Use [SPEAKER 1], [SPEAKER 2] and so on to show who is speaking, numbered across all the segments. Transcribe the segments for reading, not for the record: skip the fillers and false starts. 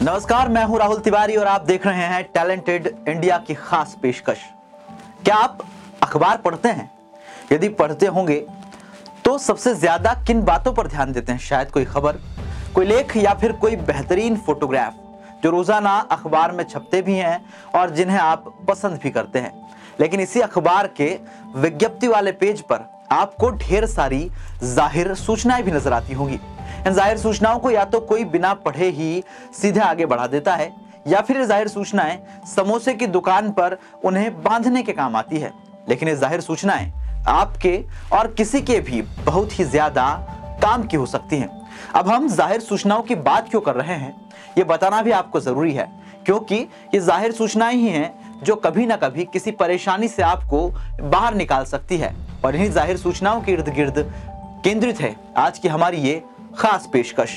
[SPEAKER 1] नमस्कार, मैं हूं राहुल तिवारी और आप देख रहे हैं टैलेंटेड इंडिया की खास पेशकश। क्या आप अखबार पढ़ते हैं? यदि पढ़ते होंगे तो सबसे ज्यादा किन बातों पर ध्यान देते हैं? शायद कोई खबर, कोई लेख या फिर कोई बेहतरीन फोटोग्राफ जो रोजाना अखबार में छपते भी हैं और जिन्हें आप पसंद भी करते हैं। लेकिन इसी अखबार के विज्ञप्ति वाले पेज पर आपको ढेर सारी जाहिर सूचनाएं भी नजर आती होंगी। इन जाहिर सूचनाओं को या तो कोई बिना पढ़े ही सीधे आगे बढ़ा देता है या फिर ये जाहिर सूचनाएं समोसे की दुकान पर उन्हें बांधने के काम आती है। लेकिन ये जाहिर सूचनाएं आपके और किसी के भी बहुत ही ज्यादा काम की हो सकती हैं। अब हम जाहिर सूचनाओं की बात क्यों कर रहे हैं, ये बताना भी आपको जरूरी है, क्योंकि ये जाहिर सूचनाएं ही हैं जो कभी ना कभी किसी परेशानी से आपको बाहर निकाल सकती है। और इन्हीं जाहिर सूचनाओं के इर्द गिर्द केंद्रित है आज की हमारी ये खास पेशकश।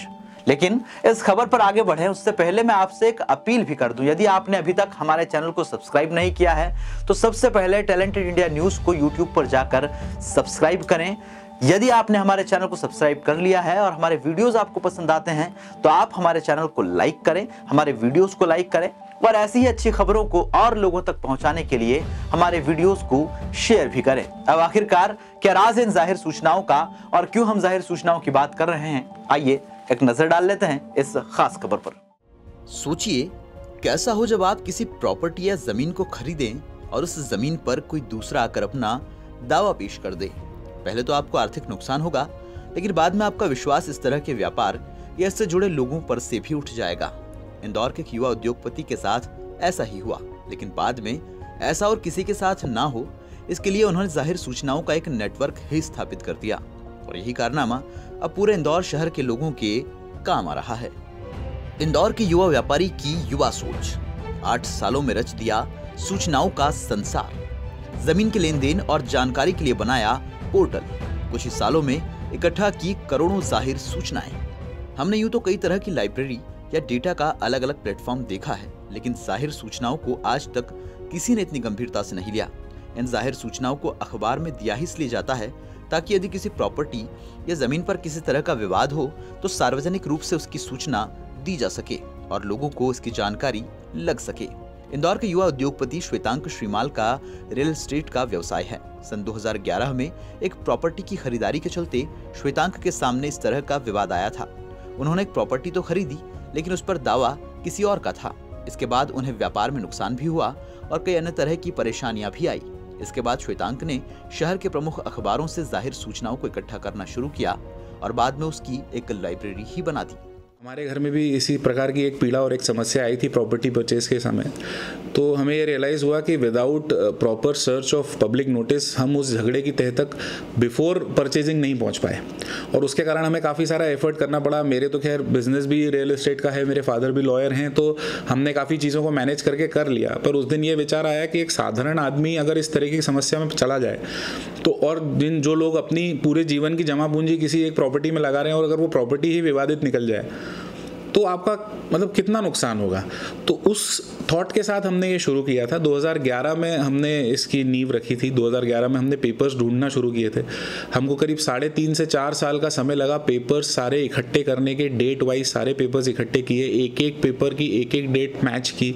[SPEAKER 1] लेकिन इस खबर पर आगे बढ़े उससे पहले मैं आपसे एक अपील भी कर दूं। यदि आपने अभी तक हमारे चैनल को सब्सक्राइब नहीं किया है तो सबसे पहले टैलेंटेड इंडिया न्यूज को यूट्यूब पर जाकर सब्सक्राइब करें। यदि आपने हमारे चैनल को सब्सक्राइब कर लिया है और हमारे वीडियोस आपको पसंद आते हैं तो आप हमारे चैनल को लाइक करें, हमारे वीडियोस को लाइक करें और ऐसी ही अच्छी खबरों को और लोगों तक पहुंचाने के लिए हमारे वीडियोस को शेयर भी करें। अब आखिरकार क्या राज इन जाहिर सूचनाओं का और क्यों हम जाहिर सूचनाओं की बात कर रहे हैं, आइए एक नजर डाल लेते हैं इस खास खबर पर।
[SPEAKER 2] सोचिए कैसा हो जब आप किसी प्रॉपर्टी या जमीन को खरीदें और उस जमीन पर कोई दूसरा आकर अपना दावा पेश कर दे। पहले तो आपको आर्थिक नुकसान होगा, लेकिन बाद में आपका विश्वास इस तरह के व्यापार या इससे जुड़े लोगों पर से भी उठ जाएगा। इंदौर के एक युवा उद्योगपति के साथ ऐसा ही हुआ, लेकिन बाद में ऐसा और किसी के साथ ना हो इसके लिए उन्होंने जाहिर सूचनाओं का एक नेटवर्क ही स्थापित कर दिया और यही कारनामा अब पूरे इंदौर शहर के लोगों के काम आ रहा है। इंदौर के युवा व्यापारी की युवा सोच 8 सालों में रच दिया सूचनाओं का संसार। जमीन के लेन देन और जानकारी के लिए बनाया पोर्टल। कुछ ही सालों में इकट्ठा की करोड़ों जाहिर सूचनाएं। हमने यूं तो कई तरह की लाइब्रेरी या डेटा का अलग अलग प्लेटफॉर्म देखा है, लेकिन जाहिर सूचनाओं को आज तक किसी ने इतनी गंभीरता से नहीं लिया। इन जाहिर सूचनाओं को अखबार में दिया ही इसलिए जाता है ताकि यदि किसी प्रॉपर्टी या जमीन पर किसी तरह का विवाद हो तो सार्वजनिक रूप से उसकी सूचना दी जा सके और लोगों को इसकी जानकारी लग सके। इंदौर के युवा उद्योगपति श्वेतांक श्रीमाल का रियल एस्टेट का व्यवसाय है। सन 2011 में एक प्रॉपर्टी की खरीदारी के चलते श्वेतांक के सामने इस तरह का विवाद आया था। उन्होंने एक प्रॉपर्टी तो खरीदी, लेकिन उस पर दावा किसी और का था। इसके बाद उन्हें व्यापार में नुकसान भी हुआ और कई अन्य तरह की परेशानियां भी आई। इसके बाद श्वेतांक ने शहर के प्रमुख अखबारों से जाहिर सूचनाओं को इकट्ठा करना शुरू किया और बाद में उसकी एक लाइब्रेरी ही बना दी।
[SPEAKER 3] हमारे घर में भी इसी प्रकार की एक पीड़ा और एक समस्या आई थी प्रॉपर्टी परचेज के समय। तो हमें ये रियलाइज़ हुआ कि without proper search of public notice हम उस झगड़े की तह तक बिफोर परचेजिंग नहीं पहुंच पाए और उसके कारण हमें काफ़ी सारा एफर्ट करना पड़ा। मेरे तो खैर बिजनेस भी रियल एस्टेट का है, मेरे फादर भी लॉयर हैं, तो हमने काफ़ी चीज़ों को मैनेज करके कर लिया। पर उस दिन ये विचार आया कि एक साधारण आदमी अगर इस तरह की समस्या में चला जाए तो और जो लोग अपनी पूरे जीवन की जमा पूंजी किसी एक प्रॉपर्टी में लगा रहे हैं और अगर वो प्रॉपर्टी ही विवादित निकल जाए तो आपका मतलब कितना नुकसान होगा। तो उस थॉट के साथ हमने ये शुरू किया था। 2011 में हमने इसकी नींव रखी थी। 2011 में हमने पेपर्स ढूंढना शुरू किए थे। हमको करीब 3.5 से 4 साल का समय लगा पेपर्स सारे इकट्ठे करने के। डेट वाइज सारे पेपर्स इकट्ठे किए, एक एक पेपर की एक एक डेट मैच की,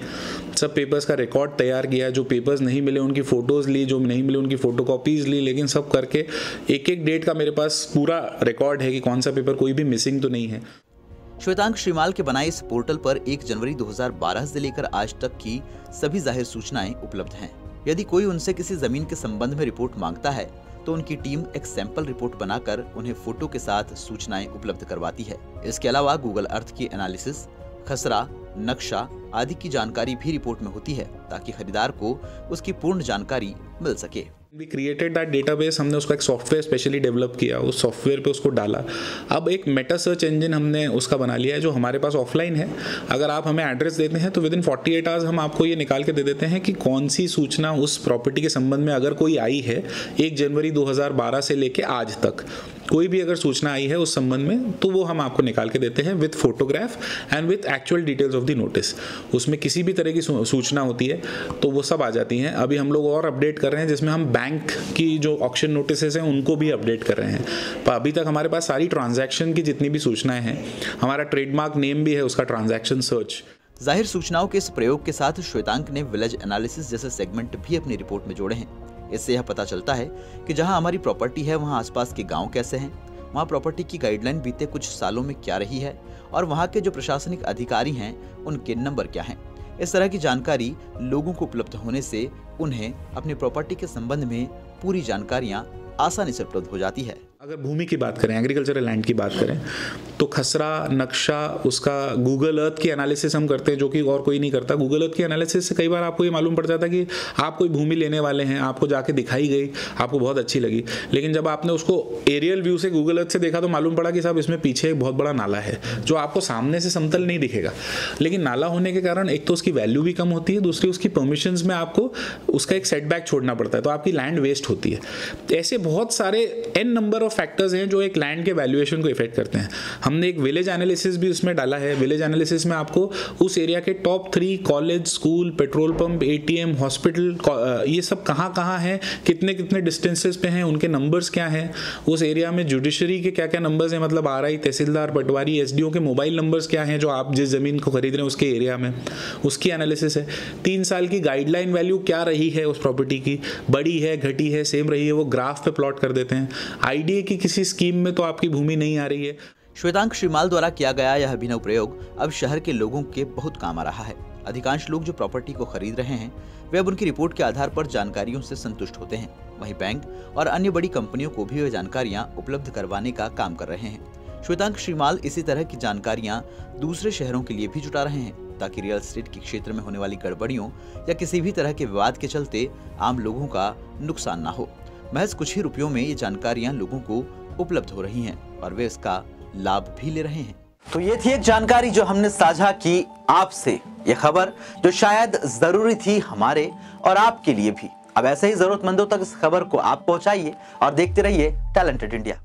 [SPEAKER 3] सब पेपर्स का रिकॉर्ड तैयार किया। जो पेपर्स नहीं मिले उनकी फ़ोटोज़ ली, जो नहीं मिले उनकी फ़ोटोकॉपीज़ ली, लेकिन सब करके एक एक डेट का मेरे पास पूरा रिकॉर्ड है कि कौन सा पेपर कोई भी मिसिंग तो नहीं है।
[SPEAKER 2] श्वेतांक श्रीमाल के बनाए इस पोर्टल पर 1 जनवरी 2012 से लेकर आज तक की सभी जाहिर सूचनाएं उपलब्ध हैं। यदि कोई उनसे किसी जमीन के संबंध में रिपोर्ट मांगता है तो उनकी टीम एक सैंपल रिपोर्ट बनाकर उन्हें फोटो के साथ सूचनाएं उपलब्ध करवाती है। इसके अलावा गूगल अर्थ की एनालिसिस, खसरा, नक्शा आदि की जानकारी भी रिपोर्ट में होती है ताकि खरीदार को उसकी पूर्ण जानकारी मिल सके।
[SPEAKER 3] We created that database. हमने उसका एक सॉफ्टवेयर स्पेशली डेवलप किया, उस सॉफ्टवेयर पे उसको डाला। अब एक मेटा सर्च इंजन हमने उसका बना लिया है जो हमारे पास ऑफलाइन है। अगर आप हमें एड्रेस देते हैं तो विद इन 48 आवर्स हम आपको ये निकाल के दे देते हैं कि कौन सी सूचना उस प्रॉपर्टी के संबंध में अगर कोई आई है 1 जनवरी 2012 से लेके आज तक, कोई भी अगर सूचना आई है उस संबंध में तो वो हम आपको निकाल के देते हैं with photograph and with actual details of the notice. उसमें किसी भी तरह की सूचना होती है तो वो सब आ जाती हैं। अभी हम लोग और अपडेट कर रहे हैं जिसमें हम बैंक की जो ऑक्शन नोटिसेस हैं उनको भी अपडेट कर रहे हैं। पर अभी तक हमारे पास सारी ट्रांजैक्शन की जितनी भी सूचनाएं हैं, हमारा ट्रेडमार्क नेम भी है उसका ट्रांजैक्शन सर्च।
[SPEAKER 2] जाहिर सूचनाओं के इस प्रयोग के साथ श्वेतांक ने विलेज एनालिसिस जैसे सेगमेंट भी अपनी रिपोर्ट में जोड़े हैं। इससे यह पता चलता है कि जहां हमारी प्रॉपर्टी है वहां आसपास के गांव कैसे हैं, वहां प्रॉपर्टी की गाइडलाइन बीते कुछ सालों में क्या रही है और वहां के जो प्रशासनिक अधिकारी हैं उनके नंबर क्या हैं। इस तरह की जानकारी लोगों को उपलब्ध होने से उन्हें अपनी प्रॉपर्टी के संबंध में पूरी जानकारियां आसानी से उपलब्ध हो जाती है।
[SPEAKER 3] अगर भूमि की बात करें, एग्रीकल्चरल लैंड की बात करें, तो खसरा नक्शा उसका गूगल अर्थ की एनालिसिस हम करते हैं, जो कि और कोई नहीं करता। गूगल अर्थ की एनालिसिस से कई बार आपको ये मालूम पड़ जाता है कि आप कोई भूमि लेने वाले हैं, आपको जाके दिखाई गई, आपको बहुत अच्छी लगी, लेकिन जब आपने उसको एरियल व्यू से गूगल अर्थ से देखा तो मालूम पड़ा कि साहब इसमें पीछे एक बहुत बड़ा नाला है जो आपको सामने से समतल नहीं दिखेगा। लेकिन नाला होने के कारण एक तो उसकी वैल्यू भी कम होती है, दूसरी उसकी परमिशंस में आपको उसका एक सेटबैक छोड़ना पड़ता है, तो आपकी लैंड वेस्ट होती है। ऐसे बहुत सारे एन नंबर ऑफ फैक्टर्स हैं जो एक लैंड के वैल्यूएशन को इफेक्ट करते हैं। हमने एक विलेज एनालिसिस भी उसमें डाला है। विलेज एनालिसिस में आपको उस एरिया के top 3 college, school, petrol pump, ATM, hospital, ये सब कहाँ हैं, कितने कितने डिस्टेंसेस पे हैं, उनके नंबर्स क्या हैं, उस एरिया में जुडिशरी के क्या क्या नंबर्स हैं, मतलब आरआई, तहसीलदार, पटवारी, एसडीओ के मोबाइल नंबर्स क्या हैं जो आप जिस जमीन को खरीद रहे हैं उसके एरिया में, उसकी एनालिसिस है। 3 साल की गाइडलाइन वैल्यू क्या रही है उस प्रॉपर्टी की, बढ़ी है, घटी है, सेम रही है, वो ग्राफ पे प्लॉट कर देते हैं। आईडीए की किसी स्कीम में तो आपकी भूमि नहीं आ रही है।
[SPEAKER 2] श्वेतांक श्रीमाल द्वारा किया गया यह अभिनव प्रयोग अब शहर के लोगों के बहुत काम आ रहा है। अधिकांश लोग जो प्रॉपर्टी को खरीद रहे हैं वे अब उनकी रिपोर्ट के आधार पर जानकारियों से संतुष्ट होते हैं। वहीं बैंक और अन्य बड़ी कंपनियों को भी वे जानकारियां उपलब्ध करवाने का काम कर रहे हैं। श्वेतांक श्रीमाल इसी तरह की जानकारियां दूसरे शहरों के लिए भी जुटा रहे हैं ताकि रियल एस्टेट के क्षेत्र में होने वाली गड़बड़ियों या किसी भी तरह के विवाद के चलते आम लोगों का नुकसान ना हो। महज कुछ ही रुपयों में ये जानकारियां लोगों को उपलब्ध हो रही हैं और वे इसका लाभ भी ले रहे हैं।
[SPEAKER 1] तो ये थी एक जानकारी जो हमने साझा की आपसे, ये खबर जो शायद जरूरी थी हमारे और आपके लिए भी। अब ऐसे ही जरूरतमंदों तक इस खबर को आप पहुंचाइए और देखते रहिए टैलेंटेड इंडिया।